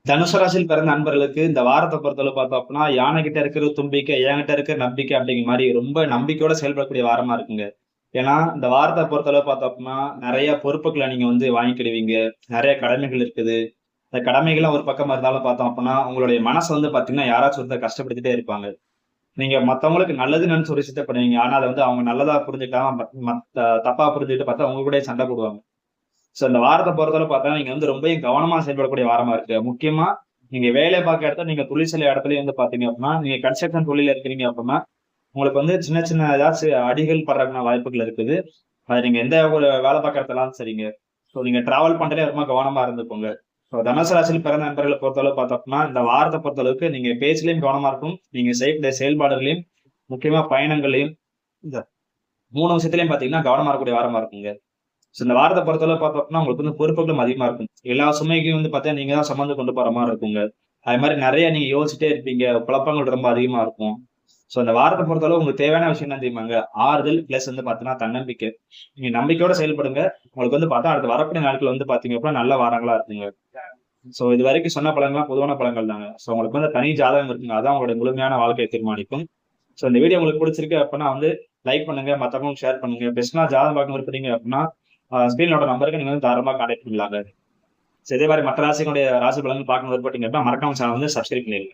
தனுசு ராசியில் பிறந்த நண்பர்களுக்கு இந்த வாரத்தை பொறுத்தளவு பார்த்தோம் அப்படின்னா, யானை கிட்ட இருக்கிற தும்பிக்கை, என்கிட்ட இருக்கிற நம்பிக்கை அப்படிங்கிற மாரி ரொம்ப நம்பிக்கையோட செயல்படக்கூடிய வாரமா இருக்குங்க. ஏன்னா, இந்த வாரத்த பொறுத்தளவு பார்த்தோம் அப்படின்னா, நெறைய பொறுப்புகள நீங்க வந்து வாங்கிக்கிடுவீங்க. நெறைய கடமைகள் இருக்குது. இந்த கடமைகள்லாம் ஒரு பக்கம் இருந்தாலும் பார்த்தோம் அப்படின்னா, உங்களுடைய மனச வந்து பார்த்தீங்கன்னா, யாராச்சும் ஒருத்தர் கஷ்டப்படுத்திட்டே இருப்பாங்க. நீங்க மத்தவங்களுக்கு நல்லதுன்னு நெனச்சு ஒரு விஷயத்த பண்ணுவீங்க. ஆனா, அத வந்து அவங்க நல்லதா புரிஞ்சுக்காம தப்பா புரிஞ்சுகிட்டு பார்த்தா உங்க கூடயே சண்டை போடுவாங்க. சோ இந்த வாரத்த பொறுத்தளவு பார்த்தா, நீங்க வந்து ரொம்பவும் கவனமா செயல்படக்கூடிய வாரமா இருக்கு. முக்கியமா நீங்க வேலை பார்க்க இடத்துல, நீங்க தொழில் செய்ற இடத்துலயும் வந்து பார்த்தீங்க அப்படின்னா, நீங்க கன்ஸ்ட்ரக்ஷன் தொழில்ல இருக்கிறீங்க அப்படின்னா, உங்களுக்கு வந்து சின்ன சின்ன ஏதாச்சும் அடிகள் படுறதுக்கான வாய்ப்புகள் இருக்குது. அது நீங்க எந்த ஒரு வேலை பார்க்குற இடத்துலனாலும் சரிங்க. சோ நீங்க டிராவல் பண்றதுலே ரொம்ப கவனமா இருந்துக்கோங்க. சோ தனுசு ராசியில் பிறந்த நண்பர்கள பொறுத்தளவு பார்த்தோம் அப்படின்னா, இந்த வாரத்த பொறுத்தளவுக்கு நீங்க பேச்சிலயும் கவனமா இருக்கணும். நீங்க செய்யக்கூடிய செயல்பாடுகளையும், முக்கியமா பயணங்களையும், இந்த 3 விஷயத்திலயும் பார்த்தீங்கன்னா, கவனமா இருக்கக்கூடிய வாரமா இருக்குங்க. சோ இந்த வாரத்த பொறுத்தளவு பார்த்தோம் அப்படின்னா, உங்களுக்கு வந்து பொறுப்புகளும் அதிகமா இருக்கும். எல்லா சுமைக்கும் வந்து பார்த்தீங்கன்னா, நீங்க தான் சுமந்து கொண்டு போற மாரி இருக்குங்க. அது மாரி நெறைய நீங்க யோசிச்சுட்டே இருப்பீங்க. குழப்பங்கள் ரொம்ப அதிகமா இருக்கும். சோ இந்த வாரத்த பொறுத்தளவு உங்களுக்கு தேவையான விஷயம் என்ன தெரியுமாங்க? ஆறுதல் பிளஸ் வந்து பார்த்தீங்கன்னா, தன்னம்பிக்கை. நீங்க நம்பிக்கையோட செயல்படுங்க. உங்களுக்கு வந்து பார்த்தா அடுத்து வரக்கூடிய நாட்கள் வந்து பார்த்தீங்க அப்படின்னா, நல்ல வாரங்களா இருக்குங்க. சோ இதுவரைக்கும் சொன்ன பலன்கள்லாம் பொதுவான பலன்கள் தாங்க. சோ உங்களுக்கு வந்து தனி ஜாதகம் இருக்குங்க. அதான் உங்களுடைய முழுமையான வாழ்க்கைய தீர்மானிக்கும். சோ இந்த வீடியோ உங்களுக்கு பிடிச்சிருக்கு அப்படின்னா வந்து லைக் பண்ணுங்க, மத்தவங்களுக்கு ஷேர் பண்ணுங்க. பெஸ்ட்னா ஜாதகம் பார்க்க விரும்புறீங்க அப்படின்னா, ஸ்கிரீனோட நம்பருக்கு நீங்க வந்து தாராளமா கான்டாக்ட் பண்ணலாங்க. சோ இதே மாரி மற்ற ராசிகளுடைய ராசி பலன்கள் பார்க்கணும்னு விருப்பப்பட்டீங்க அப்படின்னா, மறக்காம சேனல் வந்து சப்ஸ்கிரைப் பண்ணிருங்க.